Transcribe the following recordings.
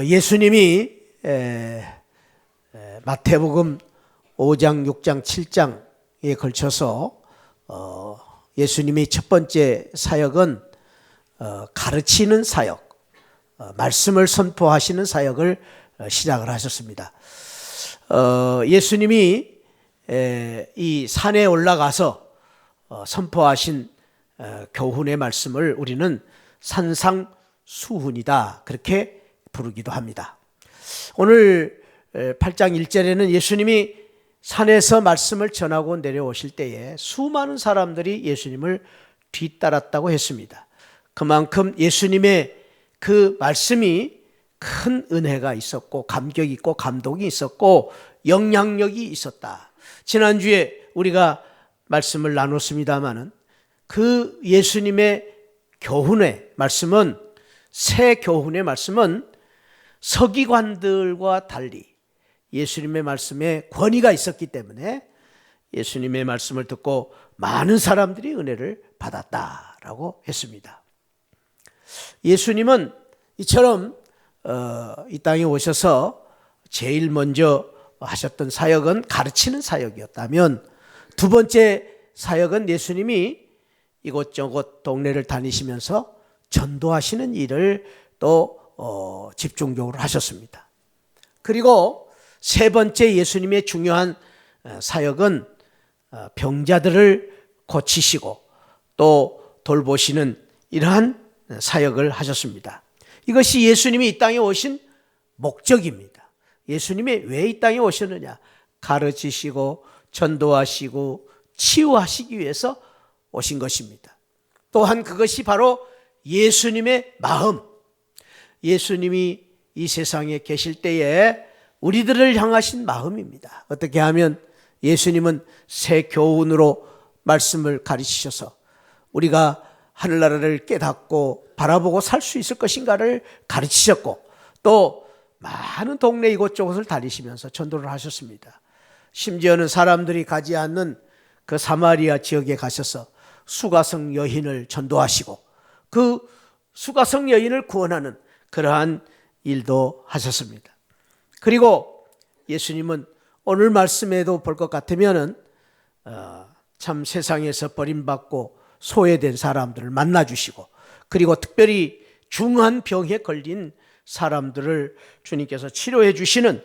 예수님이 마태복음 5장, 6장, 7장에 걸쳐서 예수님이 첫 번째 사역은 가르치는 사역, 말씀을 선포하시는 사역을 시작을 하셨습니다. 예수님이 이 산에 올라가서 선포하신 교훈의 말씀을 우리는 산상수훈이다, 그렇게 부르기도 합니다. 오늘 8장 1절에는 예수님이 산에서 말씀을 전하고 내려오실 때에 수많은 사람들이 예수님을 뒤따랐다고 했습니다. 그만큼 예수님의 그 말씀이 큰 은혜가 있었고, 감격이 있고, 감동이 있었고, 영향력이 있었다. 지난주에 우리가 말씀을 나눴습니다마는 그 예수님의 교훈의 말씀은, 새 교훈의 말씀은 서기관들과 달리 예수님의 말씀에 권위가 있었기 때문에 예수님의 말씀을 듣고 많은 사람들이 은혜를 받았다라고 했습니다. 예수님은 이처럼 이 땅에 오셔서 제일 먼저 하셨던 사역은 가르치는 사역이었다면, 두 번째 사역은 예수님이 이곳저곳 동네를 다니시면서 전도하시는 일을 또 집중적으로 하셨습니다. 그리고 세 번째 예수님의 중요한 사역은 병자들을 고치시고 또 돌보시는 이러한 사역을 하셨습니다. 이것이 예수님이 이 땅에 오신 목적입니다. 예수님이 왜 이 땅에 오셨느냐? 가르치시고 전도하시고 치유하시기 위해서 오신 것입니다. 또한 그것이 바로 예수님의 마음, 예수님이 이 세상에 계실 때에 우리들을 향하신 마음입니다. 어떻게 하면 예수님은 새 교훈으로 말씀을 가르치셔서 우리가 하늘나라를 깨닫고 바라보고 살 수 있을 것인가를 가르치셨고, 또 많은 동네 이곳저곳을 다니시면서 전도를 하셨습니다. 심지어는 사람들이 가지 않는 그 사마리아 지역에 가셔서 수가성 여인을 전도하시고 그 수가성 여인을 구원하는 그러한 일도 하셨습니다. 그리고 예수님은 오늘 말씀에도 볼 것 같으면은 참 세상에서 버림받고 소외된 사람들을 만나주시고, 그리고 특별히 중한 병에 걸린 사람들을 주님께서 치료해 주시는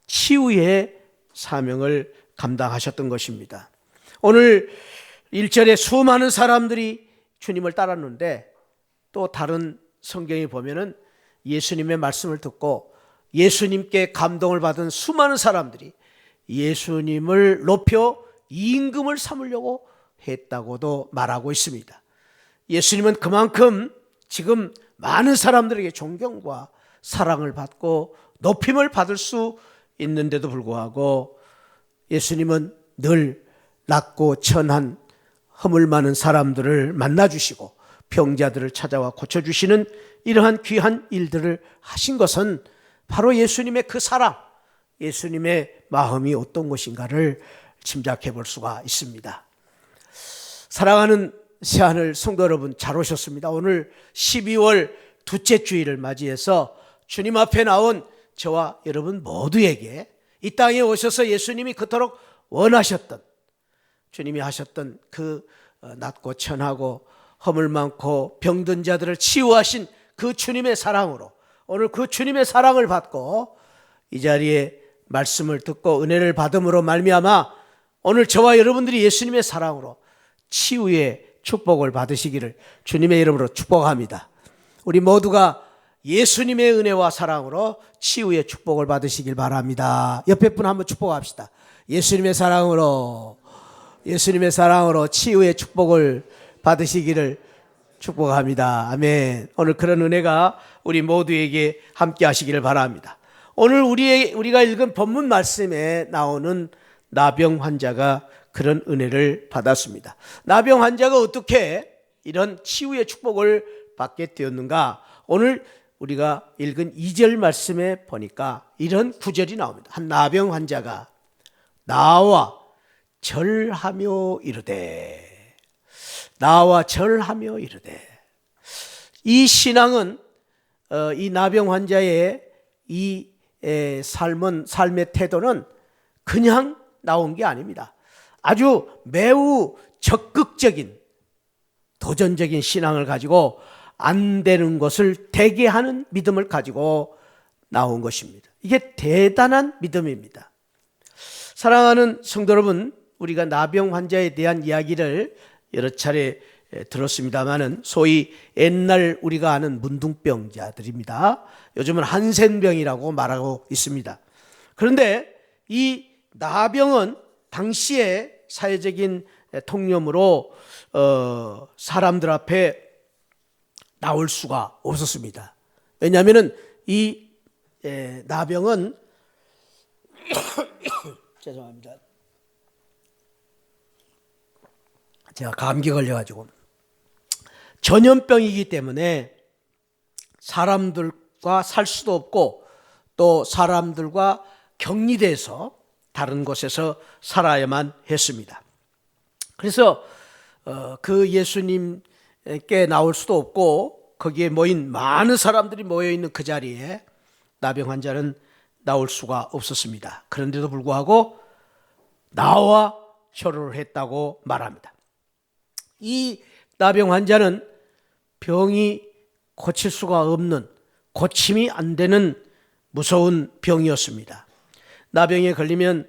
치유의 사명을 감당하셨던 것입니다. 오늘 1절에 수많은 사람들이 주님을 따랐는데, 또 다른 성경에 보면은 예수님의 말씀을 듣고 예수님께 감동을 받은 수많은 사람들이 예수님을 높여 임금을 삼으려고 했다고도 말하고 있습니다. 예수님은 그만큼 지금 많은 사람들에게 존경과 사랑을 받고 높임을 받을 수 있는데도 불구하고 예수님은 늘 낮고 천한 허물 많은 사람들을 만나주시고 병자들을 찾아와 고쳐주시는 이러한 귀한 일들을 하신 것은 바로 예수님의 그 사랑, 예수님의 마음이 어떤 것인가를 짐작해 볼 수가 있습니다. 사랑하는 새하늘 성도 여러분, 잘 오셨습니다. 오늘 12월 둘째 주일을 맞이해서 주님 앞에 나온 저와 여러분 모두에게 이 땅에 오셔서 예수님이 그토록 원하셨던, 주님이 하셨던 그 낮고 천하고 허물 많고 병든 자들을 치유하신 그 주님의 사랑으로, 오늘 그 주님의 사랑을 받고 이 자리에 말씀을 듣고 은혜를 받음으로 말미암아 오늘 저와 여러분들이 예수님의 사랑으로 치유의 축복을 받으시기를 주님의 이름으로 축복합니다. 우리 모두가 예수님의 은혜와 사랑으로 치유의 축복을 받으시길 바랍니다. 옆에 분 한번 축복합시다. 예수님의 사랑으로 치유의 축복을 받으시기를 축복합니다. 아멘. 오늘 그런 은혜가 우리 모두에게 함께 하시기를 바랍니다. 오늘 우리가 읽은 본문 말씀에 나오는 나병 환자가 그런 은혜를 받았습니다. 나병 환자가 어떻게 이런 치유의 축복을 받게 되었는가? 오늘 우리가 읽은 2절 말씀에 보니까 이런 구절이 나옵니다. 한 나병 환자가 나와 절하며 이르되, 이 신앙은 이 나병 환자의 이 삶의 태도는 그냥 나온 게 아닙니다. 아주 매우 적극적인 도전적인 신앙을 가지고 안 되는 것을 되게 하는 믿음을 가지고 나온 것입니다. 이게 대단한 믿음입니다. 사랑하는 성도 여러분, 우리가 나병 환자에 대한 이야기를 여러 차례 들었습니다마는 소위 옛날 우리가 아는 문둥병자들입니다. 요즘은 한센병이라고 말하고 있습니다. 그런데 이 나병은 당시에 사회적인 통념으로 사람들 앞에 나올 수가 없었습니다. 왜냐하면 이 나병은 죄송합니다. 제가 감기 걸려가지고 전염병이기 때문에 사람들과 살 수도 없고 또 사람들과 격리돼서 다른 곳에서 살아야만 했습니다. 그래서 그 예수님께 나올 수도 없고 거기에 모인 많은 사람들이 모여있는 그 자리에 나병 환자는 나올 수가 없었습니다. 그런데도 불구하고 나와 효로를 했다고 말합니다. 이 나병 환자는 병이 고칠 수가 없는, 고침이 안 되는 무서운 병이었습니다. 나병에 걸리면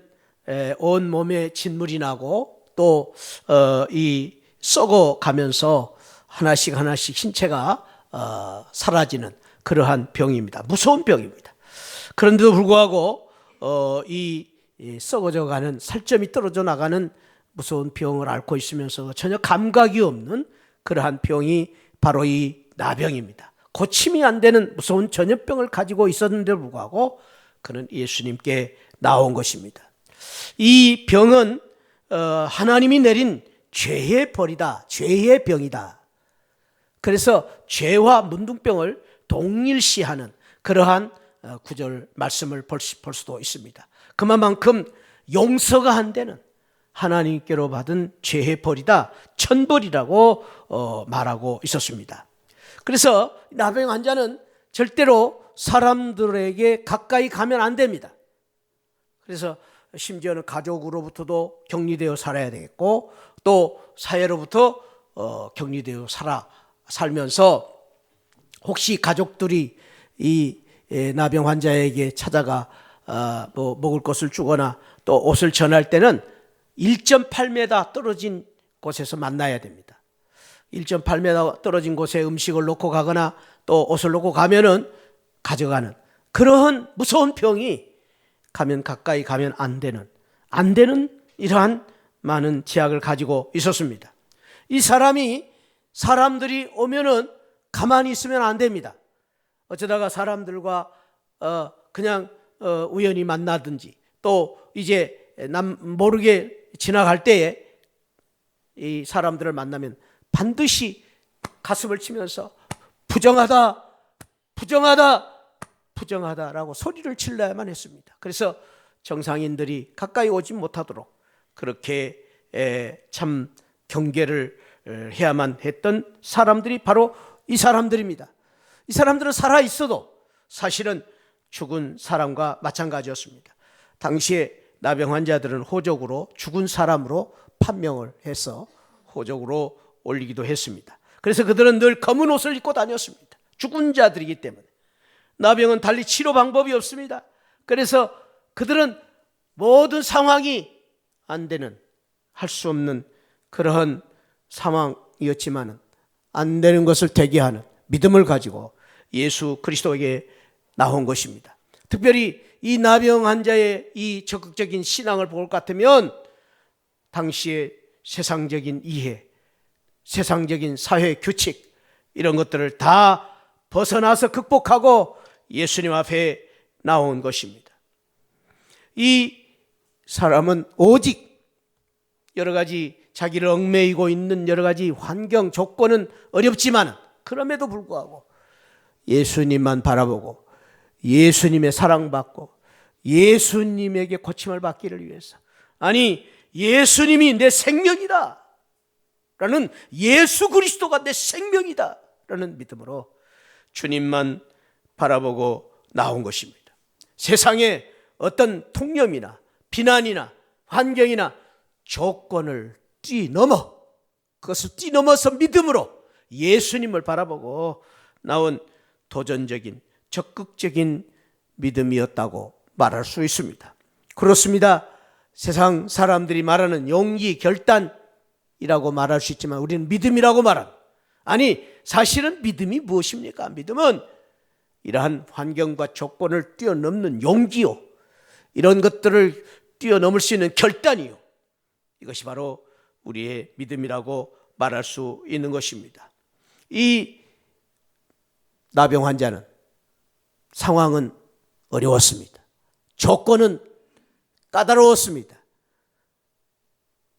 온 몸에 진물이 나고 또 이 썩어가면서 하나씩 신체가 사라지는 그러한 병입니다. 무서운 병입니다. 그런데도 불구하고 이 썩어져가는, 살점이 떨어져 나가는 무서운 병을 앓고 있으면서 전혀 감각이 없는 그러한 병이 바로 이 나병입니다. 고침이 안 되는 무서운 전염병을 가지고 있었는데도 불구하고 그는 예수님께 나온 것입니다. 이 병은 하나님이 내린 죄의 벌이다, 죄의 병이다. 그래서 죄와 문둥병을 동일시하는 그러한 구절 말씀을 볼 수도 있습니다. 그만큼 용서가 안 되는 하나님께로 받은 죄의 벌이다, 천벌이라고 말하고 있었습니다. 그래서 나병 환자는 절대로 사람들에게 가까이 가면 안 됩니다. 그래서 심지어는 가족으로부터도 격리되어 살아야 되겠고 또 사회로부터 격리되어 살면서 혹시 가족들이 이 나병 환자에게 찾아가 뭐 먹을 것을 주거나 또 옷을 전할 때는 1.8m 떨어진 곳에서 만나야 됩니다. 1.8m 떨어진 곳에 음식을 놓고 가거나 또 옷을 놓고 가면은 가져가는 그러한 무서운 병이 가까이 가면 안 되는 이러한 많은 제약을 가지고 있었습니다. 이 사람들이 오면은 가만히 있으면 안 됩니다. 어쩌다가 사람들과 그냥 우연히 만나든지 또 이제 모르게 지나갈 때에 이 사람들을 만나면 반드시 가슴을 치면서 부정하다라고 소리를 질러야만 했습니다. 그래서 정상인들이 가까이 오지 못하도록 그렇게 참 경계를 해야만 했던 사람들이 바로 이 사람들입니다. 이 사람들은 살아있어도 사실은 죽은 사람과 마찬가지였습니다. 당시에 나병 환자들은 호적으로 죽은 사람으로 판명을 해서 호적으로 올리기도 했습니다. 그래서 그들은 늘 검은 옷을 입고 다녔습니다. 죽은 자들이기 때문에. 나병은 달리 치료 방법이 없습니다. 그래서 그들은 모든 상황이 안 되는, 할 수 없는 그러한 상황이었지만 안 되는 것을 되게 하는 믿음을 가지고 예수 그리스도에게 나온 것입니다. 특별히 이 나병 환자의 이 적극적인 신앙을 볼 것 같으면 당시의 세상적인 이해, 세상적인 사회 규칙 이런 것들을 다 벗어나서 극복하고 예수님 앞에 나온 것입니다. 이 사람은 오직 여러 가지 자기를 얽매이고 있는 여러 가지 환경 조건은 어렵지만 그럼에도 불구하고 예수님만 바라보고 예수님의 사랑받고 예수님에게 고침을 받기를 위해서, 아니 예수님이 내 생명이다 라는, 예수 그리스도가 내 생명이다 라는 믿음으로 주님만 바라보고 나온 것입니다. 세상에 어떤 통념이나 비난이나 환경이나 조건을 뛰어넘어, 그것을 뛰어넘어서 믿음으로 예수님을 바라보고 나온 도전적인 적극적인 믿음이었다고 말할 수 있습니다. 그렇습니다. 세상 사람들이 말하는 용기, 결단이라고 말할 수 있지만 우리는 믿음이라고 말합니다. 아니, 사실은 믿음이 무엇입니까? 믿음은 이러한 환경과 조건을 뛰어넘는 용기요, 이런 것들을 뛰어넘을 수 있는 결단이요, 이것이 바로 우리의 믿음이라고 말할 수 있는 것입니다. 이 나병 환자는 상황은 어려웠습니다. 조건은 까다로웠습니다.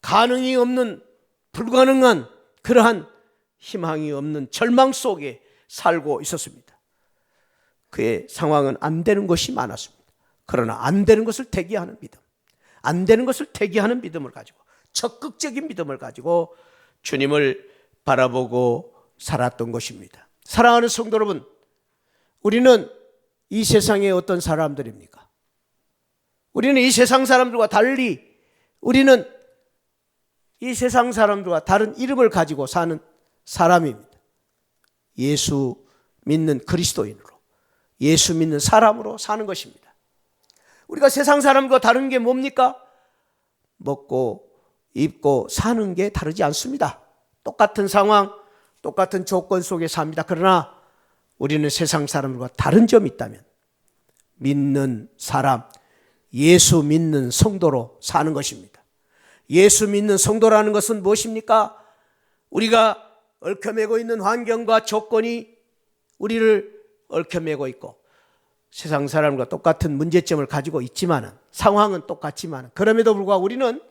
가능이 없는, 불가능한 그러한 희망이 없는 절망 속에 살고 있었습니다. 그의 상황은 안 되는 것이 많았습니다. 그러나 안 되는 것을 대기하는 믿음, 안 되는 것을 대기하는 믿음을 가지고, 적극적인 믿음을 가지고 주님을 바라보고 살았던 것입니다. 사랑하는 성도 여러분, 우리는 이 세상에 어떤 사람들입니까? 우리는 이 세상 사람들과 달리, 우리는 이 세상 사람들과 다른 이름을 가지고 사는 사람입니다. 예수 믿는 그리스도인으로, 예수 믿는 사람으로 사는 것입니다. 우리가 세상 사람과 다른 게 뭡니까? 먹고 입고 사는 게 다르지 않습니다. 똑같은 상황, 똑같은 조건 속에 삽니다. 그러나 우리는 세상 사람들과 다른 점이 있다면 믿는 사람, 예수 믿는 성도로 사는 것입니다. 예수 믿는 성도라는 것은 무엇입니까? 우리가 얽혀매고 있는 환경과 조건이 우리를 얽혀매고 있고 세상 사람과 똑같은 문제점을 가지고 있지만, 상황은 똑같지만, 그럼에도 불구하고 우리는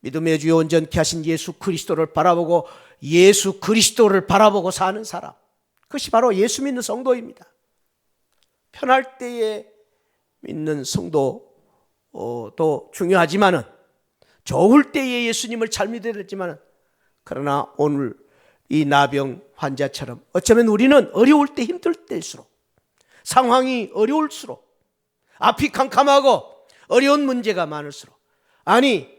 믿음의 주요 온전케 하신 예수 그리스도를 바라보고 예수 그리스도를 바라보고 사는 사람, 그것이 바로 예수 믿는 성도입니다. 편할 때에 믿는 성도도 중요하지만은, 좋을 때에 예수님을 잘 믿어야 되지만, 그러나 오늘 이 나병 환자처럼 어쩌면 우리는 어려울 때, 힘들 때일수록, 상황이 어려울수록, 앞이 캄캄하고 어려운 문제가 많을수록, 아니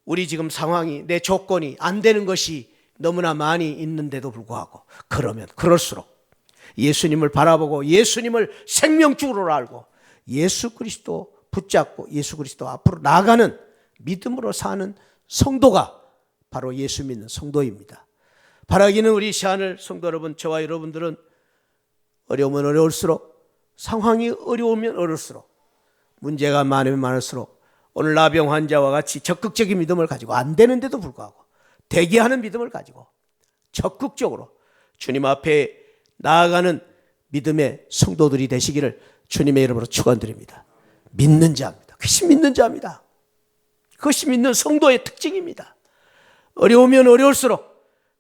우리 지금 상황이, 내 조건이 안 되는 것이 너무나 많이 있는데도 불구하고, 그럴수록 예수님을 바라보고 예수님을 생명주로 알고 예수 그리스도 붙잡고 예수 그리스도 앞으로 나아가는 믿음으로 사는 성도가 바로 예수 믿는 성도입니다. 바라기는 우리 시안을 성도 여러분, 저와 여러분들은 어려우면 어려울수록, 상황이 어려우면 어려울수록, 문제가 많으면 많을수록 오늘 나병 환자와 같이 적극적인 믿음을 가지고, 안 되는데도 불구하고 대기하는 믿음을 가지고 적극적으로 주님 앞에 나아가는 믿음의 성도들이 되시기를 주님의 이름으로 축원드립니다. 믿는 자입니다. 그것이 믿는 자입니다. 그것이 믿는 성도의 특징입니다. 어려우면 어려울수록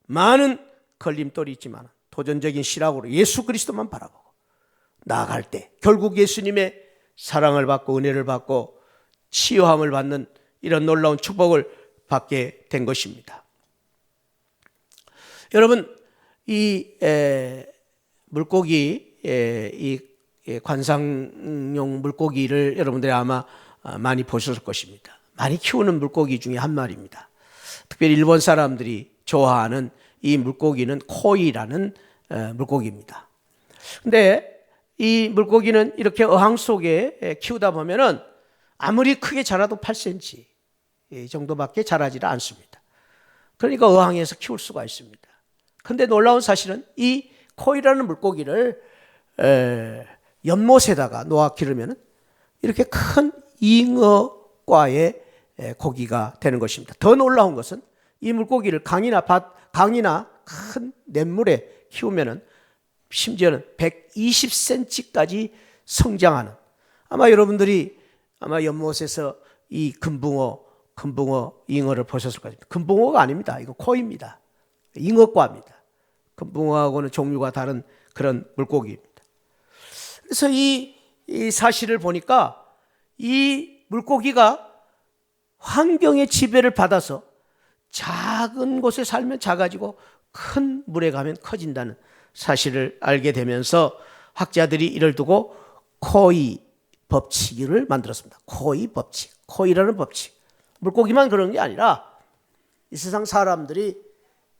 많은 걸림돌이 있지만 도전적인 시락으로 예수 그리스도만 바라보고 나아갈 때 결국 예수님의 사랑을 받고 은혜를 받고 치유함을 받는 이런 놀라운 축복을 받게 된 것입니다. 여러분, 이 물고기, 이 관상용 물고기를 여러분들이 아마 많이 보셨을 것입니다. 많이 키우는 물고기 중에 한 마리입니다. 특별히 일본 사람들이 좋아하는 이 물고기는 코이라는 물고기입니다. 근데 이 물고기는 이렇게 어항 속에 키우다 보면은 아무리 크게 자라도 8cm 정도밖에 자라지를 않습니다. 그러니까 어항에서 키울 수가 있습니다. 근데 놀라운 사실은 이 코이라는 물고기를 연못에다가 놓아 기르면 이렇게 큰 잉어과의 고기가 되는 것입니다. 더 놀라운 것은 이 물고기를 강이나 큰 냇물에 키우면 심지어는 120cm까지 성장하는, 아마 여러분들이 연못에서 이 금붕어, 잉어를 보셨을 겁니다. 금붕어가 아닙니다. 이거 코입니다. 잉어과입니다. 금붕어하고는 종류가 다른 그런 물고기입니다. 그래서 이 사실을 보니까 이 물고기가 환경의 지배를 받아서 작은 곳에 살면 작아지고 큰 물에 가면 커진다는 사실을 알게 되면서 학자들이 이를 두고 코이 법칙을 만들었습니다. 코의 법칙, 코이라는 법칙. 물고기만 그런 게 아니라 이 세상 사람들이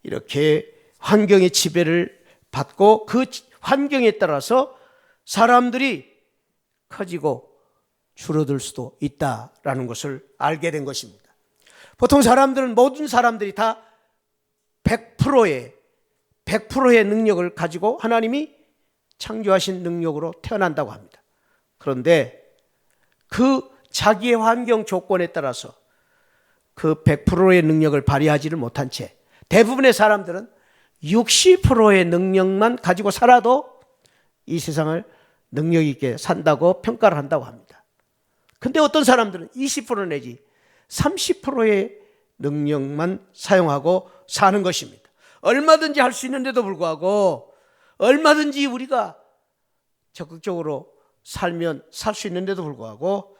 이렇게 환경의 지배를 받고 그 환경에 따라서 사람들이 커지고 줄어들 수도 있다라는 것을 알게 된 것입니다. 보통 사람들은, 모든 사람들이 다 100%의 능력을 가지고 하나님이 창조하신 능력으로 태어난다고 합니다. 그런데 그 자기의 환경 조건에 따라서 그 100%의 능력을 발휘하지를 못한 채 대부분의 사람들은 60%의 능력만 가지고 살아도 이 세상을 능력 있게 산다고 평가를 한다고 합니다. 근데 어떤 사람들은 20% 내지 30%의 능력만 사용하고 사는 것입니다. 얼마든지 할 수 있는데도 불구하고, 얼마든지 우리가 적극적으로 살면 살 수 있는데도 불구하고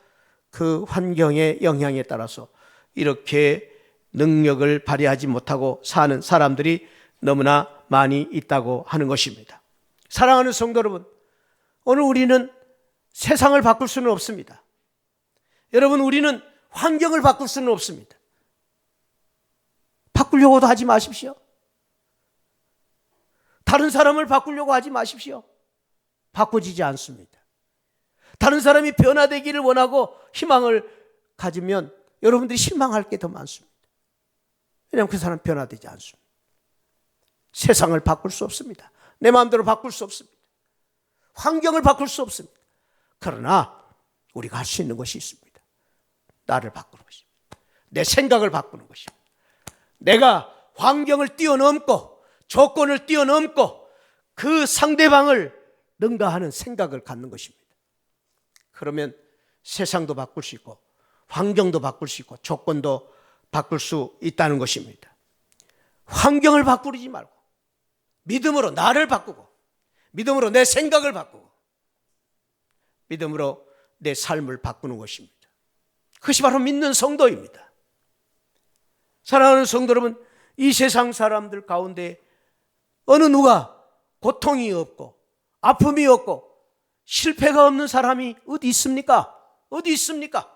그 환경의 영향에 따라서 이렇게 능력을 발휘하지 못하고 사는 사람들이 너무나 많이 있다고 하는 것입니다. 사랑하는 성도 여러분, 오늘 우리는 세상을 바꿀 수는 없습니다. 여러분, 우리는 환경을 바꿀 수는 없습니다. 바꾸려고도 하지 마십시오. 다른 사람을 바꾸려고 하지 마십시오. 바꿔지지 않습니다. 다른 사람이 변화되기를 원하고 희망을 가지면 여러분들이 실망할 게 더 많습니다. 왜냐하면 그 사람 변화되지 않습니다. 세상을 바꿀 수 없습니다. 내 마음대로 바꿀 수 없습니다. 환경을 바꿀 수 없습니다. 그러나 우리가 할 수 있는 것이 있습니다. 나를 바꾸는 것입니다. 내 생각을 바꾸는 것입니다. 내가 환경을 뛰어넘고 조건을 뛰어넘고 그 상대방을 능가하는 생각을 갖는 것입니다. 그러면 세상도 바꿀 수 있고 환경도 바꿀 수 있고 조건도 바꿀 수 있다는 것입니다. 환경을 바꾸지 말고 믿음으로 나를 바꾸고, 믿음으로 내 생각을 바꾸고, 믿음으로 내 삶을 바꾸는 것입니다. 그것이 바로 믿는 성도입니다. 사랑하는 성도 여러분, 이 세상 사람들 가운데 어느 누가 고통이 없고 아픔이 없고 실패가 없는 사람이 어디 있습니까? 어디 있습니까?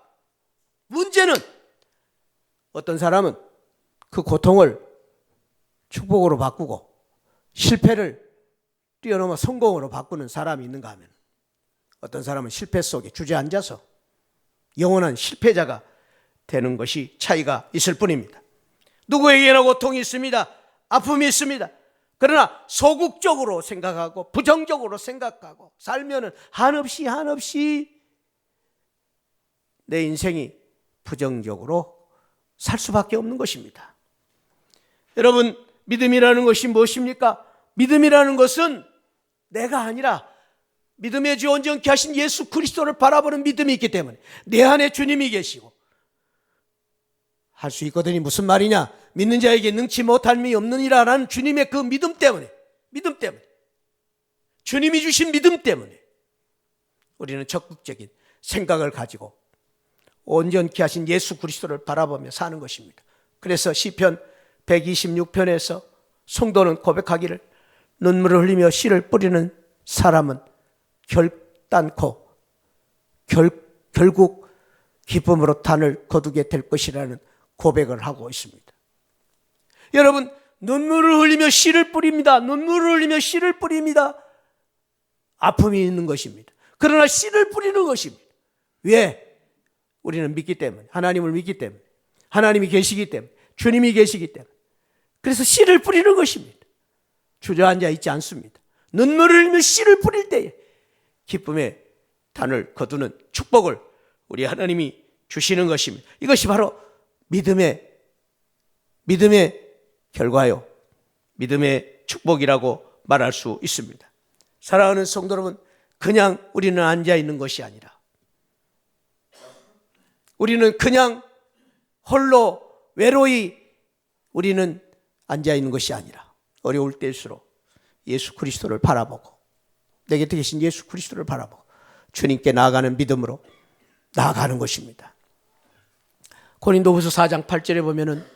문제는 어떤 사람은 그 고통을 축복으로 바꾸고 실패를 뛰어넘어 성공으로 바꾸는 사람이 있는가 하면, 어떤 사람은 실패 속에 주저앉아서 영원한 실패자가 되는 것이 차이가 있을 뿐입니다. 누구에게나 고통이 있습니다. 아픔이 있습니다. 그러나 소극적으로 생각하고 부정적으로 생각하고 살면은 한없이 내 인생이 부정적으로 살 수밖에 없는 것입니다. 여러분, 믿음이라는 것이 무엇입니까? 믿음이라는 것은 내가 아니라 믿음의 주 온전케 하신 예수 그리스도를 바라보는 믿음이 있기 때문에, 내 안에 주님이 계시고 할 수 있거든이 무슨 말이냐? 믿는 자에게 능치 못함이 없느니라 라는 주님의 그 믿음 때문에, 주님이 주신 믿음 때문에 우리는 적극적인 생각을 가지고 온전케 하신 예수 그리스도를 바라보며 사는 것입니다. 그래서 시편 126편에서 성도는 고백하기를, 눈물을 흘리며 씨를 뿌리는 사람은 결단코 결국 기쁨으로 단을 거두게 될 것이라는 고백을 하고 있습니다. 여러분, 눈물을 흘리며 씨를 뿌립니다. 눈물을 흘리며 씨를 뿌립니다. 아픔이 있는 것입니다. 그러나 씨를 뿌리는 것입니다. 왜? 우리는 믿기 때문에, 하나님을 믿기 때문에, 하나님이 계시기 때문에, 주님이 계시기 때문에. 그래서 씨를 뿌리는 것입니다. 주저앉아 있지 않습니다. 눈물을 흘리며 씨를 뿌릴 때에 기쁨의 단을 거두는 축복을 우리 하나님이 주시는 것입니다. 이것이 바로 믿음의 결과요, 믿음의 축복이라고 말할 수 있습니다. 사랑하는 성도 여러분, 그냥 우리는 앉아 있는 것이 아니라, 우리는 그냥 홀로 외로이 우리는 앉아 있는 것이 아니라, 어려울 때일수록 예수 그리스도를 바라보고, 내 곁에 계신 예수 그리스도를 바라보고 주님께 나아가는 믿음으로 나아가는 것입니다. 고린도후서 4장 8절에 보면은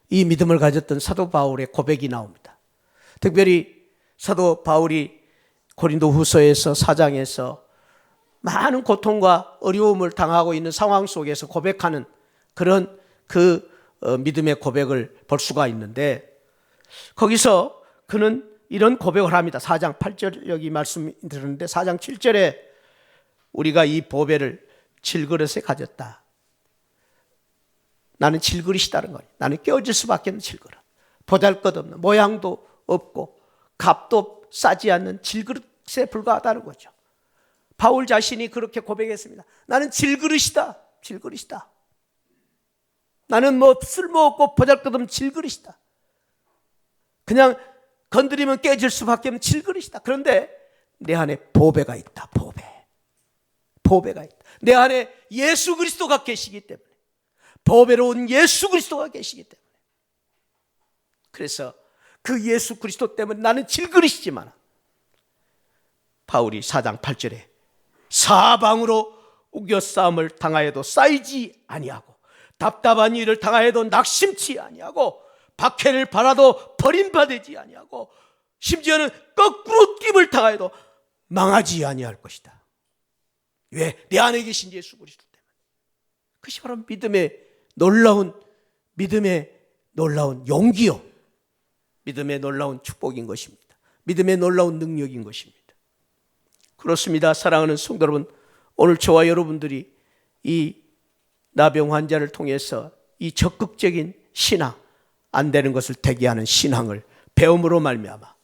이 믿음을 가졌던 사도 바울의 고백이 나옵니다. 특별히 사도 바울이 고린도후서에서 4장에서 많은 고통과 어려움을 당하고 있는 상황 속에서 고백하는 그런 믿음의 고백을 볼 수가 있는데, 거기서 그는 이런 고백을 합니다. 4장 8절 여기 말씀 들었는데 4장 7절에 우리가 이 보배를 질그릇에 가졌다. 나는 질그릇이다는 거예요. 나는 깨어질 수밖에 없는 질그릇. 보잘것없는, 모양도 없고 값도 싸지 않는 질그릇에 불과하다는 거죠. 바울 자신이 그렇게 고백했습니다. 나는 질그릇이다. 질그릇이다. 나는 뭐 쓸모없고 보잘것없는 질그릇이다. 그냥 건드리면 깨질 수밖에 없는 질그릇이다. 그런데 내 안에 보배가 있다. 보배가 있다. 내 안에 예수 그리스도가 계시기 때문에, 보배로운 예수 그리스도가 계시기 때문에, 그래서 그 예수 그리스도 때문에 나는 질그릇이지만, 바울이 4장 8절에 사방으로 우겨싸움을 당하여도 쌓이지 아니하고 답답한 일을 당하여도 낙심치 아니하고 박해를 받아도 버림받지 아니하고 심지어는 거꾸로 뛰을 당하여도 망하지 아니할 것이다. 왜? 내 안에 계신 예수 그리스도 때문에. 그것이 바로 믿음의 놀라운 용기요, 믿음의 놀라운 축복인 것입니다. 믿음의 놀라운 능력인 것입니다. 그렇습니다. 사랑하는 성도 여러분, 오늘 저와 여러분들이 이 나병 환자를 통해서 이 적극적인 신앙, 안 되는 것을 대기하는 신앙을 배움으로 말미암아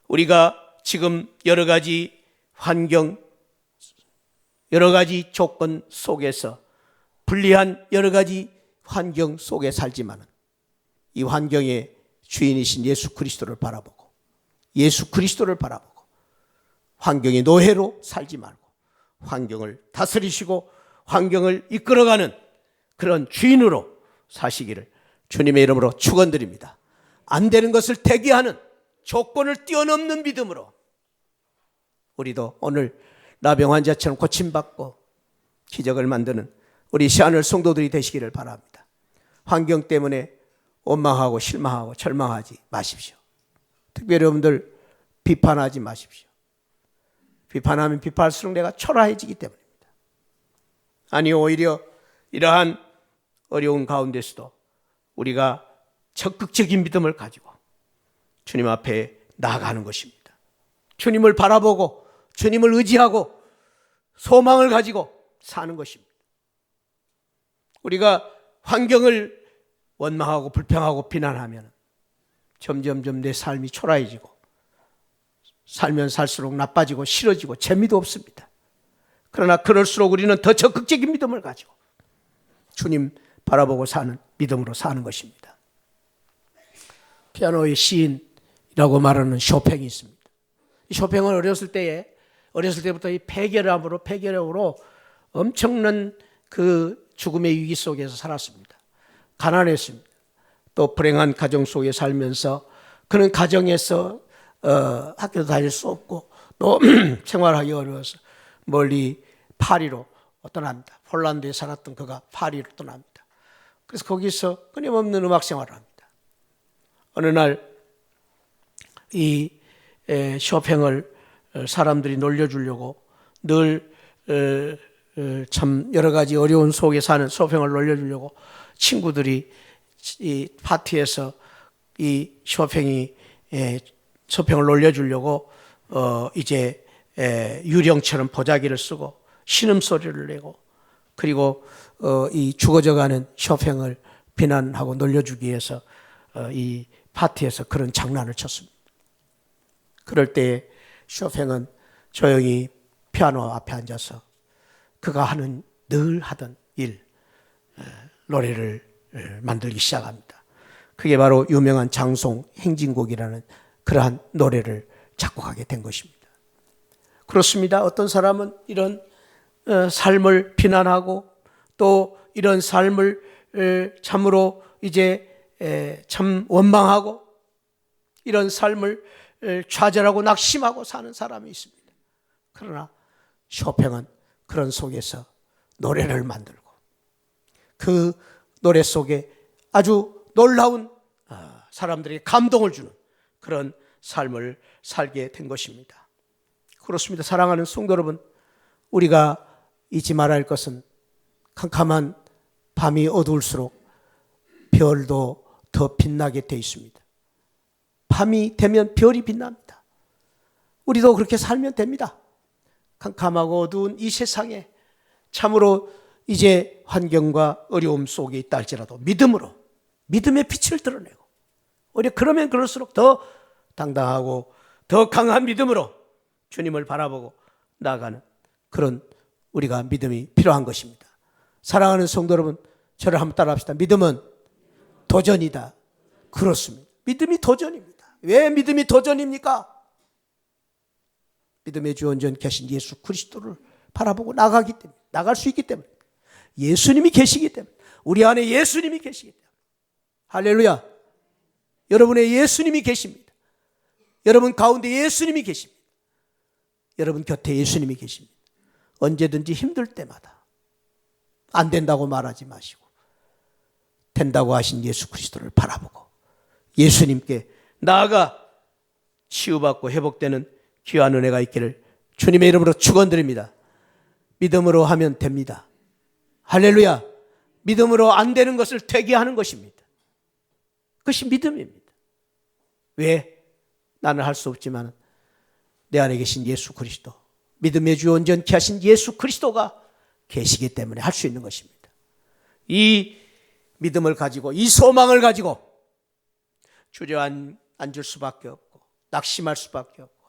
우리가 지금 여러 가지 환경, 여러 가지 조건 속에서 불리한 여러 가지 환경 속에 살지만은 이 환경의 주인이신 예수 그리스도를 바라보고, 예수 그리스도를 바라보고 환경의 노예로 살지 말고 환경을 다스리시고 환경을 이끌어가는 그런 주인으로 사시기를 주님의 이름으로 축원드립니다. 안 되는 것을 대기하는, 조건을 뛰어넘는 믿음으로 우리도 오늘 나병 환자처럼 고침받고 기적을 만드는 우리 시안을 성도들이 되시기를 바랍니다. 환경 때문에 원망하고 실망하고 절망하지 마십시오. 특별히 여러분들 비판하지 마십시오. 비판하면 비판할수록 내가 초라해지기 때문입니다. 아니, 오히려 이러한 어려운 가운데서도 우리가 적극적인 믿음을 가지고 주님 앞에 나아가는 것입니다. 주님을 바라보고 주님을 의지하고 소망을 가지고 사는 것입니다. 우리가 환경을 원망하고 불평하고 비난하면 점점점 내 삶이 초라해지고 살면 살수록 나빠지고 싫어지고 재미도 없습니다. 그러나 그럴수록 우리는 더 적극적인 믿음을 가지고 주님 바라보고 사는 믿음으로 사는 것입니다. 피아노의 시인이라고 말하는 쇼팽이 있습니다. 이 쇼팽은 어렸을 때부터 이 폐결함으로 엄청난 그 죽음의 위기 속에서 살았습니다. 가난했습니다. 또 불행한 가정 속에 살면서 그는 가정에서 학교도 다닐 수 없고 또 생활하기 어려워서 멀리 파리로 떠납니다. 폴란드에 살았던 그가 파리로 떠납니다. 그래서 거기서 끊임없는 음악 생활을 합니다. 어느 날 이 쇼팽을 사람들이 놀려주려고 늘 참 여러 가지 어려운 속에 사는 쇼팽을 놀려주려고 친구들이 이 파티에서 이 쇼팽을 놀려주려고 이제 유령처럼 보자기를 쓰고 신음소리를 내고 그리고 이 죽어져가는 쇼팽을 비난하고 놀려주기 위해서 이 파티에서 그런 장난을 쳤습니다. 그럴 때 쇼팽은 조용히 피아노 앞에 앉아서 그가 늘 하던 노래를 만들기 시작합니다. 그게 바로 유명한 장송 행진곡이라는 그러한 노래를 작곡하게 된 것입니다. 그렇습니다. 어떤 사람은 이런 삶을 비난하고 또 이런 삶을 참으로 이제 참 원망하고 이런 삶을 좌절하고 낙심하고 사는 사람이 있습니다. 그러나 쇼팽은 그런 속에서 노래를 만들고 그 노래 속에 아주 놀라운 사람들에게 감동을 주는 그런 삶을 살게 된 것입니다. 그렇습니다. 사랑하는 성도 여러분, 우리가 잊지 말아야 할 것은 캄캄한 밤이 어두울수록 별도 더 빛나게 되어 있습니다. 밤이 되면 별이 빛납니다. 우리도 그렇게 살면 됩니다. 캄캄하고 어두운 이 세상에 참으로 이제 환경과 어려움 속에 있다 할지라도 믿음으로, 믿음의 빛을 드러내고, 우리 그러면 그럴수록 더 당당하고 더 강한 믿음으로 주님을 바라보고 나아가는 그런 우리가 믿음이 필요한 것입니다. 사랑하는 성도 여러분, 저를 한번 따라합시다. 믿음은 도전이다. 그렇습니다. 믿음이 도전입니다. 왜 믿음이 도전입니까? 믿음의 주 온전 계신 예수 그리스도를 바라보고 나가기 때문에, 나갈 수 있기 때문에, 예수님이 계시기 때문에, 우리 안에 예수님이 계시기 때문에. 할렐루야. 여러분의 예수님이 계십니다. 여러분 가운데 예수님이 계십니다. 여러분 곁에 예수님이 계십니다. 언제든지 힘들 때마다 안 된다고 말하지 마시고 된다고 하신 예수 그리스도를 바라보고 예수님께 나아가 치유받고 회복되는 귀한 은혜가 있기를 주님의 이름으로 축원드립니다. 믿음으로 하면 됩니다. 할렐루야. 믿음으로 안 되는 것을 되게 하는 것입니다. 그것이 믿음입니다. 왜? 나는 할 수 없지만 내 안에 계신 예수 그리스도, 믿음의 주 온전케 하신 예수 그리스도가 계시기 때문에 할 수 있는 것입니다. 이 믿음을 가지고, 이 소망을 가지고 주저앉을 수밖에 없고 낙심할 수밖에 없고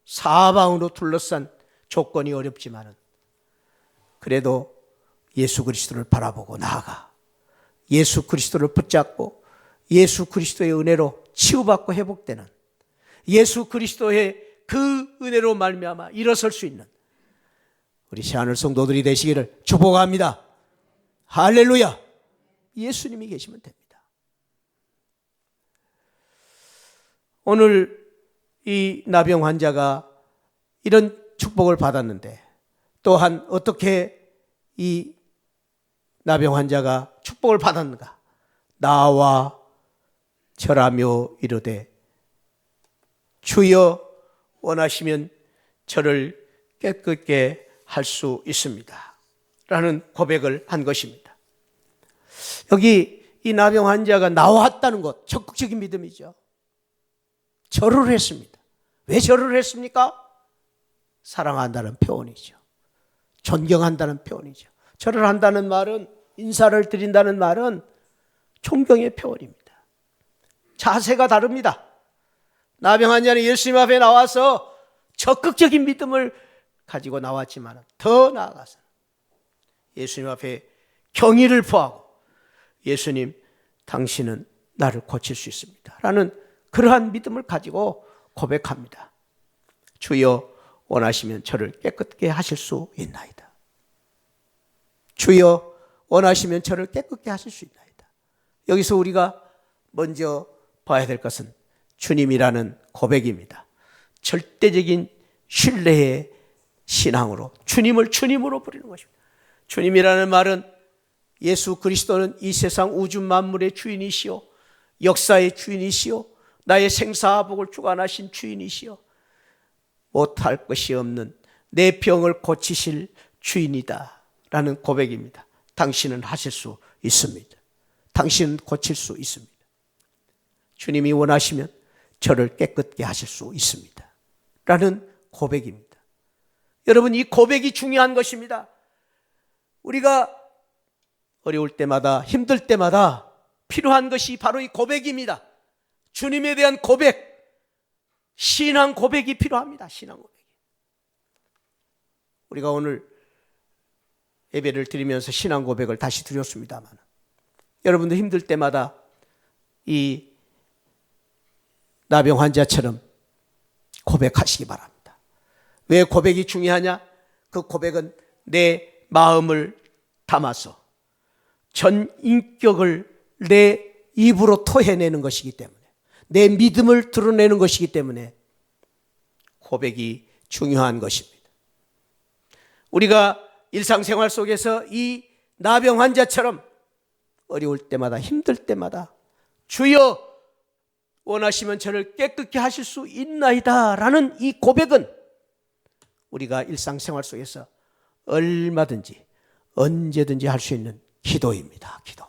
사방으로 둘러싼 조건이 어렵지만은 그래도 예수 그리스도를 바라보고 나아가 예수 그리스도를 붙잡고 예수 그리스도의 은혜로 치유받고 회복되는, 예수 그리스도의 그 은혜로 말미암아 일어설 수 있는 우리 새하늘 성도들이 되시기를 축복합니다. 할렐루야. 예수님이 계시면 됩니다. 오늘 이 나병 환자가 이런 축복을 받았는데 또한 어떻게 이 나병 환자가 축복을 받았는가? 나와 절하며 이르되 주여 원하시면 저를 깨끗게 할 수 있습니다 라는 고백을 한 것입니다. 여기 이 나병 환자가 나왔다는 것, 적극적인 믿음이죠. 절을 했습니다. 왜 절을 했습니까? 사랑한다는 표현이죠. 존경한다는 표현이죠. 절을 한다는 말은, 인사를 드린다는 말은 존경의 표현입니다. 자세가 다릅니다. 나병 환자는 예수님 앞에 나와서 적극적인 믿음을 가지고 나왔지만 더 나아가서 예수님 앞에 경의를 표하고 예수님, 당신은 나를 고칠 수 있습니다 라는 그러한 믿음을 가지고 고백합니다. 주여 원하시면 저를 깨끗게 하실 수 있나이다. 주여 원하시면 저를 깨끗게 하실 수 있나이다. 여기서 우리가 먼저 봐야 될 것은 주님이라는 고백입니다. 절대적인 신뢰의 신앙으로 주님을 주님으로 부르는 것입니다. 주님이라는 말은 예수 그리스도는 이 세상 우주 만물의 주인이시오, 역사의 주인이시오, 나의 생사복을 주관하신 주인이시오, 못할 것이 없는 내 병을 고치실 주인이다 라는 고백입니다. 당신은 하실 수 있습니다. 당신은 고칠 수 있습니다. 주님이 원하시면 저를 깨끗게 하실 수 있습니다 라는 고백입니다. 여러분, 이 고백이 중요한 것입니다. 우리가 어려울 때마다, 힘들 때마다 필요한 것이 바로 이 고백입니다. 주님에 대한 고백, 신앙 고백이 필요합니다. 신앙 고백. 우리가 오늘 예배를 드리면서 신앙 고백을 다시 드렸습니다만 여러분도 힘들 때마다 이 나병 환자처럼 고백하시기 바랍니다. 왜 고백이 중요하냐? 그 고백은 내 마음을 담아서 전 인격을 내 입으로 토해내는 것이기 때문에, 내 믿음을 드러내는 것이기 때문에 고백이 중요한 것입니다. 우리가 일상생활 속에서 이 나병 환자처럼 어려울 때마다, 힘들 때마다 주여 원하시면 저를 깨끗게 하실 수 있나이다 라는 이 고백은 우리가 일상생활 속에서 얼마든지 언제든지 할 수 있는 기도입니다. 기도.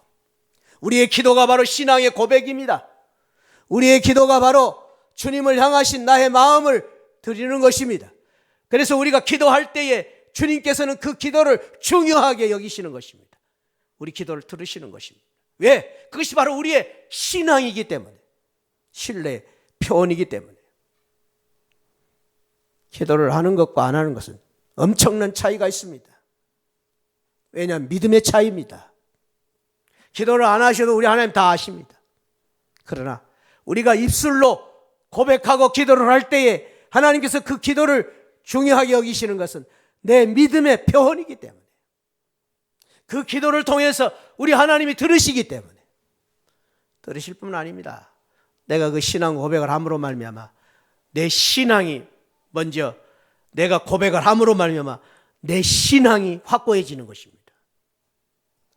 우리의 기도가 바로 신앙의 고백입니다. 우리의 기도가 바로 주님을 향하신 나의 마음을 드리는 것입니다. 그래서 우리가 기도할 때에 주님께서는 그 기도를 중요하게 여기시는 것입니다. 우리 기도를 들으시는 것입니다. 왜? 그것이 바로 우리의 신앙이기 때문에, 신뢰의 표현이기 때문에. 기도를 하는 것과 안 하는 것은 엄청난 차이가 있습니다. 왜냐하면 믿음의 차이입니다. 기도를 안 하셔도 우리 하나님 다 아십니다. 그러나 우리가 입술로 고백하고 기도를 할 때에 하나님께서 그 기도를 중요하게 여기시는 것은 내 믿음의 표현이기 때문에, 그 기도를 통해서 우리 하나님이 들으시기 때문에, 들으실 뿐 아닙니다. 내가 그 신앙 고백을 함으로 말미암아 내 신앙이 먼저, 내가 고백을 함으로 말미암아 내 신앙이 확고해지는 것입니다.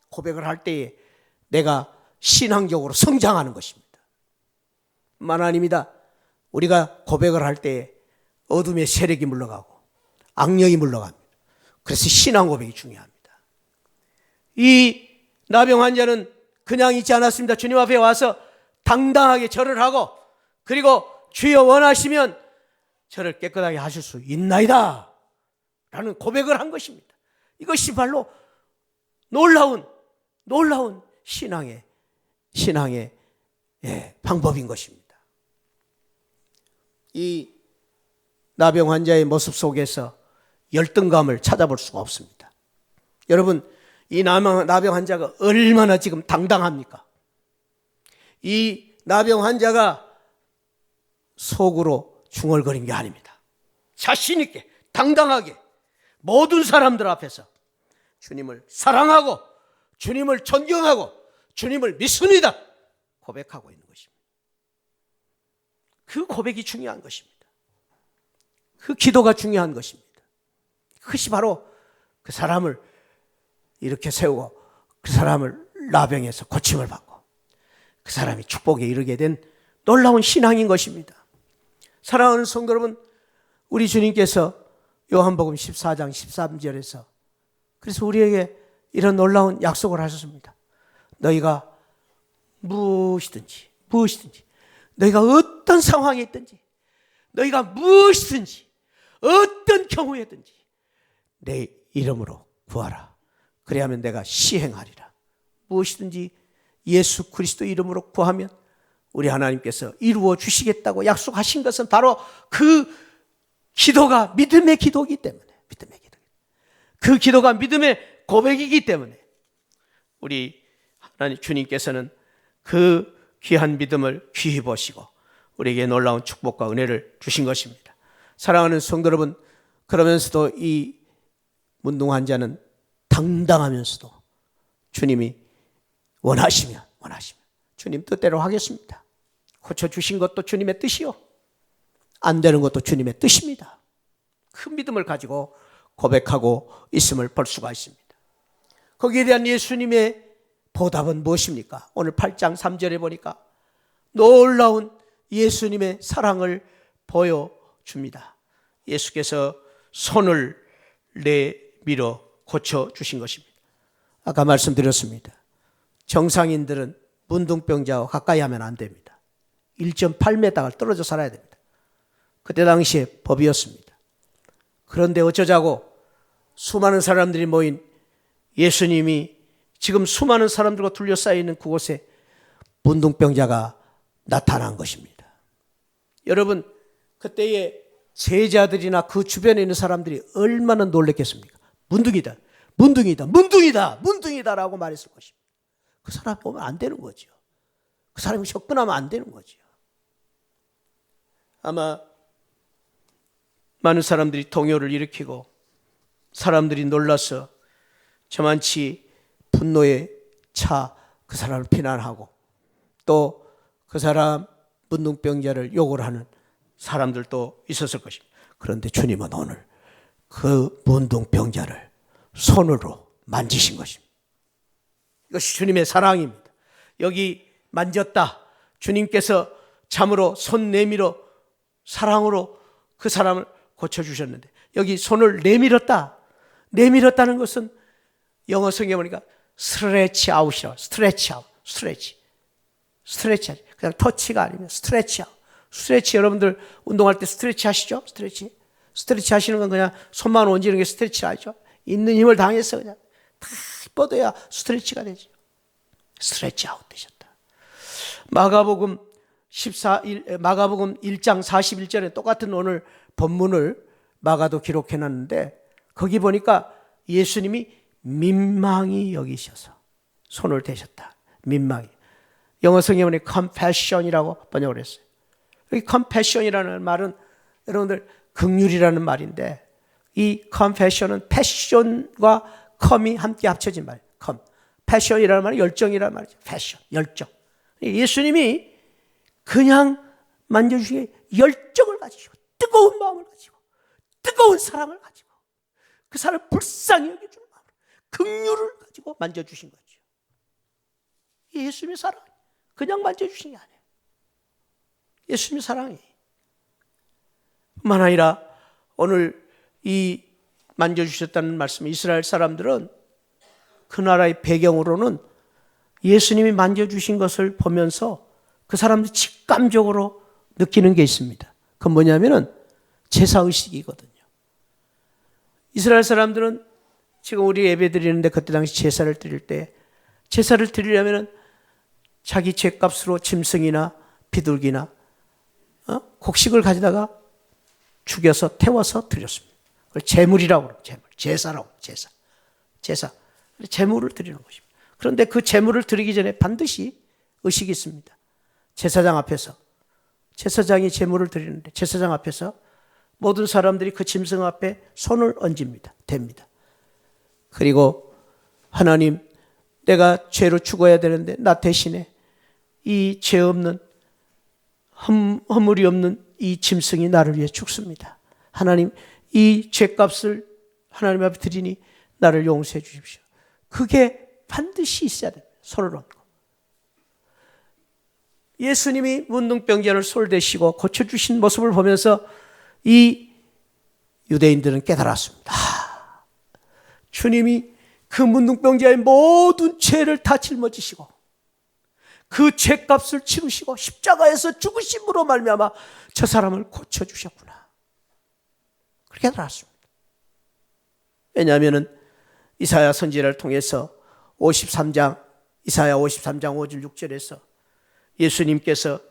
고백을 할 때에 내가 신앙적으로 성장하는 것입니다. 뿐만 아닙니다. 우리가 고백을 할 때에 어둠의 세력이 물러가고 악령이 물러갑니다. 그래서 신앙 고백이 중요합니다. 이 나병 환자는 그냥 있지 않았습니다. 주님 앞에 와서 당당하게 절을 하고, 그리고 주여 원하시면 저를 깨끗하게 하실 수 있나이다 라는 고백을 한 것입니다. 이것이 바로 놀라운 신앙의 방법인 것입니다. 이 나병 환자의 모습 속에서 열등감을 찾아볼 수가 없습니다. 여러분, 이 나병 환자가 얼마나 지금 당당합니까? 이 나병 환자가 속으로 중얼거린 게 아닙니다. 자신 있게 당당하게 모든 사람들 앞에서 주님을 사랑하고 주님을 존경하고 주님을 믿습니다 고백하고 있는 것입니다. 그 고백이 중요한 것입니다. 그 기도가 중요한 것입니다. 그것이 바로 그 사람을 이렇게 세우고 그 사람을 나병에서 고침을 받고 그 사람이 축복에 이르게 된 놀라운 신앙인 것입니다. 사랑하는 성도 여러분, 우리 주님께서 요한복음 14장 13절에서 그래서 우리에게 이런 놀라운 약속을 하셨습니다. 너희가 무엇이든지 너희가 어떤 상황에 있든지 너희가 무엇이든지 어떤 경우에든지 내 이름으로 구하라. 그래야면 내가 시행하리라. 무엇이든지 예수 그리스도 이름으로 구하면 우리 하나님께서 이루어 주시겠다고 약속하신 것은 바로 그 기도가 믿음의 기도이기 때문에, 그 기도가 믿음의 고백이기 때문에 우리 하나님 주님께서는 그 귀한 믿음을 귀히 보시고 우리에게 놀라운 축복과 은혜를 주신 것입니다. 사랑하는 성도 여러분, 그러면서도 이 문둥 환자는 당당하면서도 주님이 원하시면 주님 뜻대로 하겠습니다. 고쳐주신 것도 주님의 뜻이요, 안 되는 것도 주님의 뜻입니다. 큰 믿음을 가지고 고백하고 있음을 볼 수가 있습니다. 거기에 대한 예수님의 보답은 무엇입니까? 오늘 8장 3절에 보니까 놀라운 예수님의 사랑을 보여줍니다. 예수께서 손을 내밀어 고쳐주신 것입니다. 아까 말씀드렸습니다. 정상인들은 문둥병자와 가까이 하면 안 됩니다. 1.8m가 떨어져 살아야 됩니다. 그때 당시에 법이었습니다. 그런데 어쩌자고 수많은 사람들이 모인 예수님이 지금 수많은 사람들과 둘러싸여 있는 그곳에 문둥병자가 나타난 것입니다. 여러분, 그때의 제자들이나 그 주변에 있는 사람들이 얼마나 놀랬겠습니까? 문둥이다라고 말했을 것입니다. 그 사람 보면 안 되는 거죠. 그 사람이 접근하면 안 되는 거죠. 아마 많은 사람들이 동요를 일으키고 사람들이 놀라서 저만치 분노에 차 그 사람을 비난하고 또 그 사람 문둥병자를 욕을 하는 사람들도 있었을 것입니다. 그런데 주님은 오늘 그 문둥병자를 손으로 만지신 것입니다. 이것이 주님의 사랑입니다. 여기 만졌다. 주님께서 참으로 손 내밀어 사랑으로 그 사람을 고쳐주셨는데 여기 손을 내밀었다. 내밀었다는 것은 영어 성경에 보니까 스트레치 아웃이라고. 스트레치 아웃. 스트레치. 그냥 터치가 아니면 스트레치 아웃. 스트레치 여러분들 운동할 때 스트레치 하시죠? 스트레치 하시는 건 그냥 손만 얹는 게 스트레치 아니죠? 있는 힘을 당해서 그냥 다 뻗어야 스트레치가 되죠. 스트레치 아웃 되셨다. 마가복음 1장 41절에 똑같은 오늘 본문을 마가도 기록해 놨는데 거기 보니까 예수님이 민망히 여기셔서 손을 대셨다. 민망히. 영어 성경에 compassion이라고 번역을 했어요. 이 compassion이라는 말은 여러분들 긍휼이라는 말인데 이 compassion은 passion과 com이 함께 합쳐진 말이에요. passion이라는 말은 열정이라는 말이죠. passion, 열정. 예수님이 그냥 만져주시기에 열정을 가지고 뜨거운 마음을 가지고 뜨거운 사랑을 가지고 그 사람을 불쌍히 여겨주는 마음으로 긍휼을 가지고 만져주신 거죠. 예수님의 사랑 그냥 만져주신 게 아니에요. 예수님의 사랑이 뿐만 아니라 오늘 이 만져주셨다는 말씀, 이스라엘 사람들은 그 나라의 배경으로는 예수님이 만져주신 것을 보면서 그 사람들이 직감적으로 느끼는 게 있습니다. 그건 뭐냐면은 제사의식이거든요. 이스라엘 사람들은 지금 우리 예배 드리는데 그때 당시 제사를 드릴 때 제사를 드리려면은 자기 죗값으로 짐승이나 비둘기나 곡식을 가져다가 죽여서 태워서 드렸습니다. 그걸 제물이라고 그래요. 제사라고. 제사. 제물을 드리는 것입니다. 그런데 그 제물을 드리기 전에 반드시 의식이 있습니다. 제사장 앞에서 제사장이 제물을 드리는데 제사장 앞에서 모든 사람들이 그 짐승 앞에 손을 얹습니다. 댑니다. 그리고 하나님, 내가 죄로 죽어야 되는데 나 대신에 이 죄 없는 허물이 없는 이 짐승이 나를 위해 죽습니다. 하나님, 이 죄값을 하나님 앞에 드리니 나를 용서해 주십시오. 그게 반드시 있어야 됩니다. 손을 얹고. 예수님이 문둥병자를 손을 대시고 고쳐주신 모습을 보면서 이 유대인들은 깨달았습니다. 주님이 그 문둥병자의 모든 죄를 다 짊어지시고 그 죄값을 치르시고 십자가에서 죽으심으로 말미암아 저 사람을 고쳐주셨구나. 그렇게 깨달았습니다. 왜냐하면 이사야 선지자를 통해서 이사야 53장 5절 6절에서 예수님께서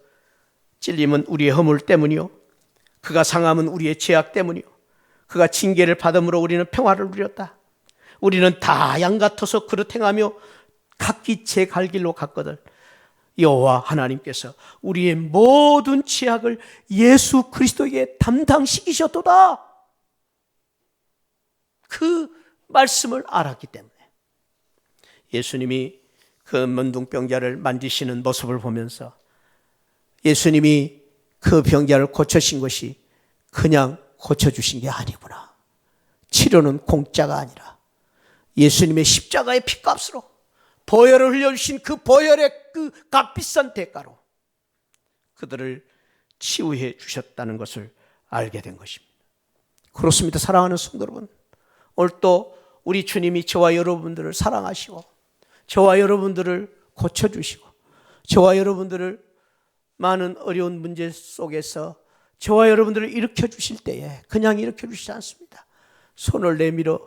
찔림은 우리의 허물 때문이요 그가 상함은 우리의 죄악 때문이요 그가 징계를 받음으로 우리는 평화를 누렸다. 우리는 다 양 같아서 그릇 행하며 각기 제 갈 길로 갔거든. 여호와 하나님께서 우리의 모든 죄악을 예수 그리스도에게 담당시키셨도다. 그 말씀을 알았기 때문에 예수님이 그 문둥병자를 만지시는 모습을 보면서 예수님이 그 병자를 고쳐신 것이 그냥 고쳐주신 게 아니구나. 치료는 공짜가 아니라 예수님의 십자가의 피값으로 보혈을 흘려주신 그 보혈의 그 값비싼 대가로 그들을 치유해 주셨다는 것을 알게 된 것입니다. 그렇습니다. 사랑하는 성도 여러분, 오늘 또 우리 주님이 저와 여러분들을 사랑하시고 저와 여러분들을 고쳐주시고 저와 여러분들을 많은 어려운 문제 속에서 저와 여러분들을 일으켜 주실 때에 그냥 일으켜 주시지 않습니다. 손을 내밀어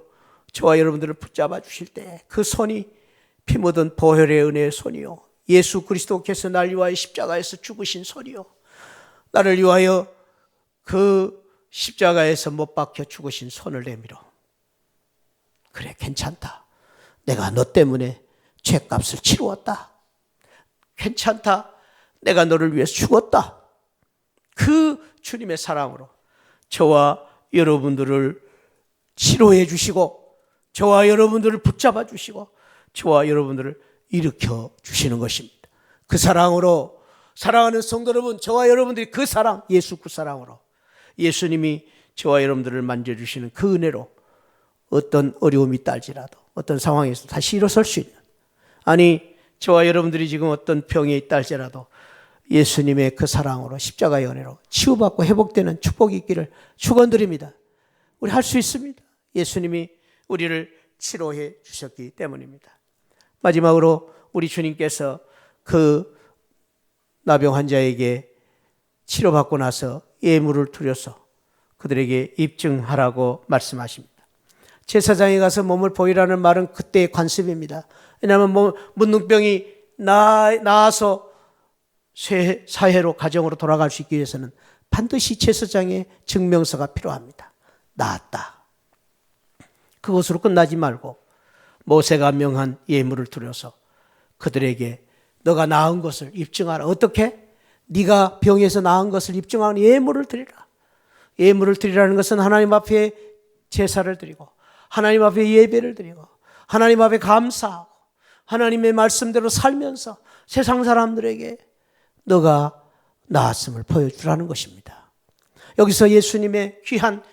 저와 여러분들을 붙잡아 주실 때에 그 손이 피 묻은 보혈의 은혜의 손이요 예수 그리스도께서 날 위하여 십자가에서 죽으신 손이요 나를 위하여 그 십자가에서 못 박혀 죽으신 손을 내밀어 그래 괜찮다. 내가 너 때문에 죄값을 치루었다. 괜찮다. 내가 너를 위해서 죽었다. 그 주님의 사랑으로 저와 여러분들을 치료해 주시고 저와 여러분들을 붙잡아 주시고 저와 여러분들을 일으켜 주시는 것입니다. 그 사랑으로 사랑하는 성도 여러분, 저와 여러분들이 그 사랑, 예수 그 사랑으로 예수님이 저와 여러분들을 만져주시는 그 은혜로 어떤 어려움이 있다 할지라도 어떤 상황에서 다시 일어설 수 있는, 아니 저와 여러분들이 지금 어떤 병에 있다 할지라도 예수님의 그 사랑으로 십자가의 은혜로 치유받고 회복되는 축복이 있기를 축원드립니다. 우리 할 수 있습니다. 예수님이 우리를 치료해 주셨기 때문입니다. 마지막으로 우리 주님께서 그 나병 환자에게 치료받고 나서 예물을 드려서 그들에게 입증하라고 말씀하십니다. 제사장에 가서 몸을 보이라는 말은 그때의 관습입니다. 왜냐하면 문둥병이 나아서 사회로 가정으로 돌아갈 수 있기 위해서는 반드시 제사장의 증명서가 필요합니다. 나았다. 그것으로 끝나지 말고 모세가 명한 예물을 드려서 그들에게 너가 나은 것을 입증하라. 어떻게? 네가 병에서 나은 것을 입증하는 예물을 드리라. 예물을 드리라는 것은 하나님 앞에 제사를 드리고 하나님 앞에 예배를 드리고 하나님 앞에 감사하고 하나님의 말씀대로 살면서 세상 사람들에게 너가 나았음을 보여주라는 것입니다. 여기서 예수님의 귀한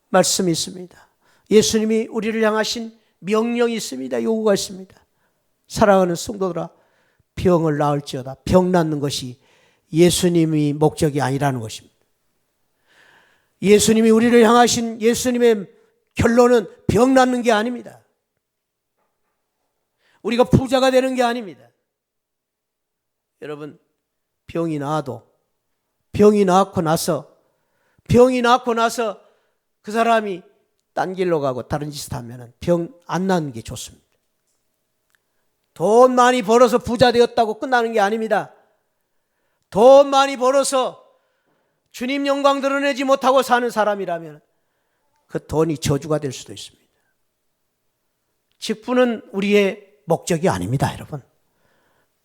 말씀이 있습니다. 예수님이 우리를 향하신 명령이 있습니다. 요구가 있습니다. 사랑하는 성도들아, 병을 나을지어다. 병 낫는 것이 예수님이 목적이 아니라는 것입니다. 예수님이 우리를 향하신 예수님의 결론은 병 낫는 게 아닙니다. 우리가 부자가 되는 게 아닙니다. 여러분, 병이 나도 병이 나고 나서 그 사람이 딴 길로 가고 다른 짓을 하면 병 안 나는 게 좋습니다. 돈 많이 벌어서 부자 되었다고 끝나는 게 아닙니다. 돈 많이 벌어서 주님 영광 드러내지 못하고 사는 사람이라면 그 돈이 저주가 될 수도 있습니다. 직분은 우리의 목적이 아닙니다, 여러분.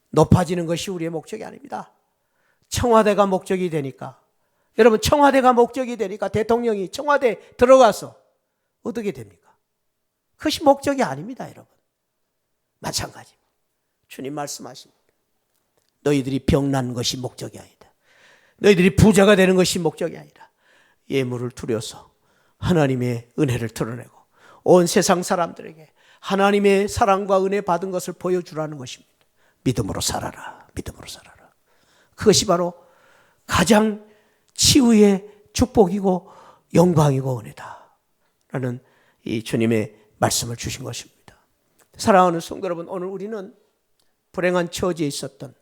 높아지는 것이 우리의 목적이 아닙니다. 청와대가 목적이 되니까, 여러분, 청와대가 목적이 되니까 대통령이 청와대 들어가서 어떻게 됩니까? 그것이 목적이 아닙니다, 여러분. 마찬가지. 주님 말씀하십니다. 너희들이 병난 것이 목적이 아니다. 너희들이 부자가 되는 것이 목적이 아니라 예물을 드려서 하나님의 은혜를 드러내고 온 세상 사람들에게 하나님의 사랑과 은혜 받은 것을 보여주라는 것입니다. 믿음으로 살아라. 믿음으로 살아라. 그것이 바로 가장 치유의 축복이고 영광이고 은혜다 라는 이 주님의 말씀을 주신 것입니다. 사랑하는 성도 여러분, 오늘 우리는 불행한 처지에 있었던,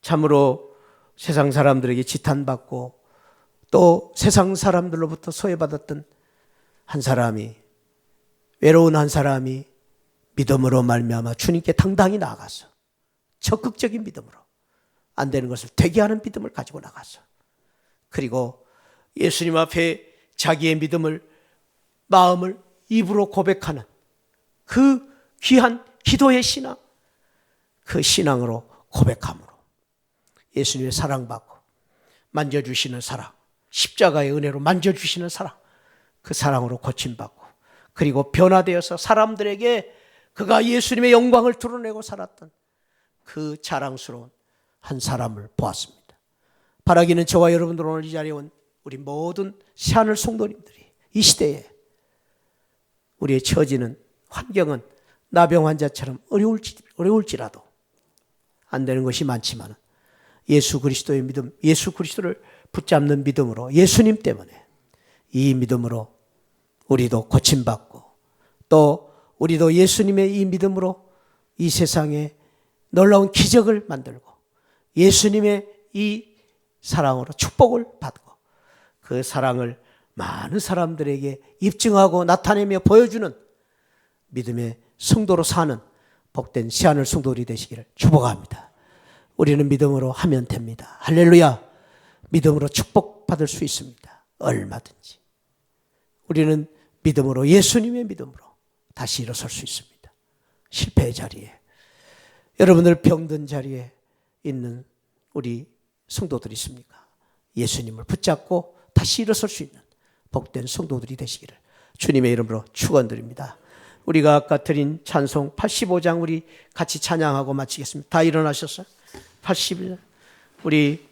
참으로 세상 사람들에게 지탄받고 또 세상 사람들로부터 소외받았던 한 사람이, 외로운 한 사람이 믿음으로 말미암아 주님께 당당히 나아가서 적극적인 믿음으로 안 되는 것을 되게 하는 믿음을 가지고 나가서, 그리고 예수님 앞에 자기의 믿음을, 마음을 입으로 고백하는 그 귀한 기도의 신앙, 그 신앙으로 고백함으로 예수님의 사랑받고 만져주시는 사랑, 십자가의 은혜로 만져주시는 사랑, 그 사랑으로 고침받고 그리고 변화되어서 사람들에게 그가 예수님의 영광을 드러내고 살았던 그 자랑스러운 한 사람을 보았습니다. 바라기는 저와 여러분들 오늘 이 자리에 온 우리 모든 새하늘 성도님들이 이 시대에 우리의 처지는, 환경은 나병 환자처럼 어려울지라도 안 되는 것이 많지만 예수 그리스도의 믿음, 예수 그리스도를 붙잡는 믿음으로, 예수님 때문에 이 믿음으로 우리도 고침받고 또 우리도 예수님의 이 믿음으로 이 세상에 놀라운 기적을 만들고 예수님의 이 사랑으로 축복을 받고 그 사랑을 많은 사람들에게 입증하고 나타내며 보여주는 믿음의 성도로 사는 복된 새하늘 성도들이 되시기를 축복합니다. 우리는 믿음으로 하면 됩니다. 할렐루야. 믿음으로 축복받을 수 있습니다. 얼마든지. 우리는 믿음으로, 예수님의 믿음으로 다시 일어설 수 있습니다. 실패의 자리에, 여러분들 병든 자리에 있는 우리 성도들이 있습니까? 예수님을 붙잡고 다시 일어설 수 있는 복된 성도들이 되시기를 주님의 이름으로 축원드립니다. 우리가 아까 드린 찬송 85장 우리 같이 찬양하고 마치겠습니다. 다 일어나셨어요? 80일 우리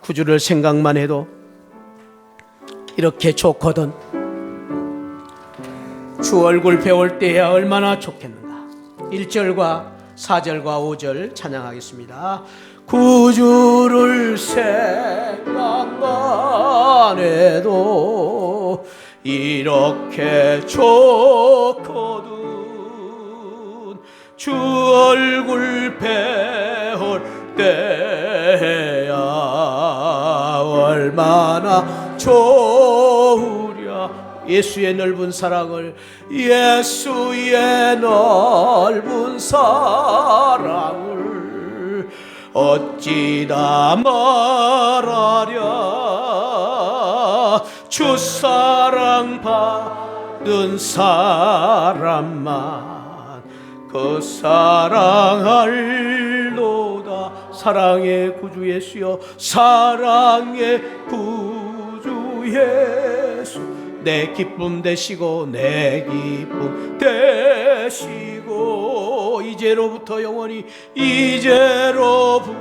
구주를 생각만 해도 이렇게 좋거든. 주 얼굴 배울 때야 얼마나 좋겠는가. 1절과 4절과 5절 찬양하겠습니다. 구주를 생각만 해도 이렇게 좋거든. 주 얼굴 배울 때야 얼마나 좋으랴. 예수의 넓은 사랑을, 예수의 넓은 사랑을 어찌다 말하랴. 주 사랑 받은 사람만 그 사랑할노다. 사랑의 구주 예수여, 사랑의 구주 예수, 내 기쁨 되시고 내 기쁨 되시고 이제로부터 영원히, 이제로부터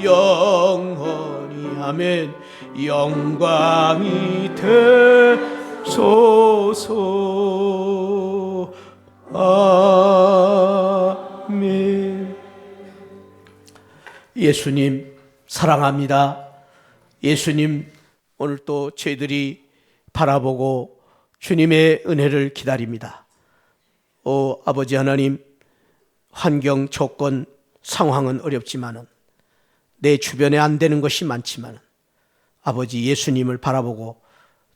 영원히. 아멘. 영광이 되소서. 아멘. 예수님 사랑합니다. 예수님, 오늘 또 저희들이 바라보고 주님의 은혜를 기다립니다. 아버지 하나님, 환경, 조건, 상황은 어렵지만은, 내 주변에 안 되는 것이 많지만은 아버지 예수님을 바라보고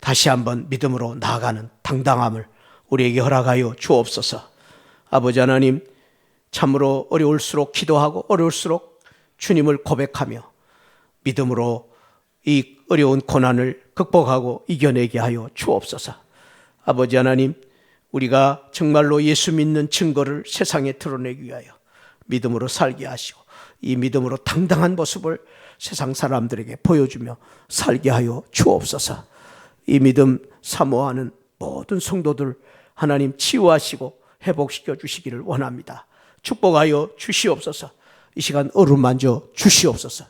다시 한번 믿음으로 나아가는 당당함을 우리에게 허락하여 주옵소서. 아버지 하나님, 참으로 어려울수록 기도하고 어려울수록 주님을 고백하며 믿음으로 이 어려운 고난을 극복하고 이겨내게 하여 주옵소서. 아버지 하나님, 우리가 정말로 예수 믿는 증거를 세상에 드러내기 위하여 믿음으로 살게 하시고 이 믿음으로 당당한 모습을 세상 사람들에게 보여주며 살게 하여 주옵소서. 이 믿음 사모하는 모든 성도들 하나님 치유하시고 회복시켜 주시기를 원합니다. 축복하여 주시옵소서. 이 시간 어루만져 주시옵소서.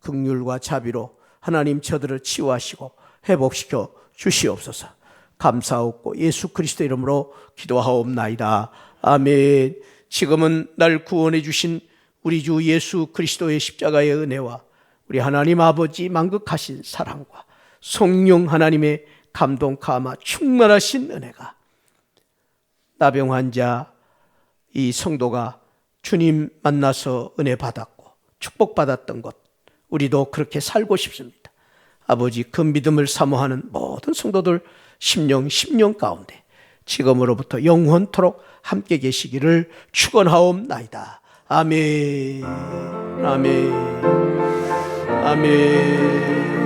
긍휼과 자비로 하나님 저들을 치유하시고 회복시켜 주시옵소서. 감사하옵고 예수 그리스도 이름으로 기도하옵나이다. 아멘. 지금은 날 구원해 주신 우리 주 예수 그리스도의 십자가의 은혜와 우리 하나님 아버지 만극하신 사랑과 성령 하나님의 감동 감화 충만하신 은혜가 나병 환자 이 성도가 주님 만나서 은혜 받았고 축복받았던 것, 우리도 그렇게 살고 싶습니다. 아버지, 그 믿음을 사모하는 모든 성도들 심령 가운데 지금으로부터 영원토록 함께 계시기를 축원하옵나이다. 아멘. 아멘. 아멘.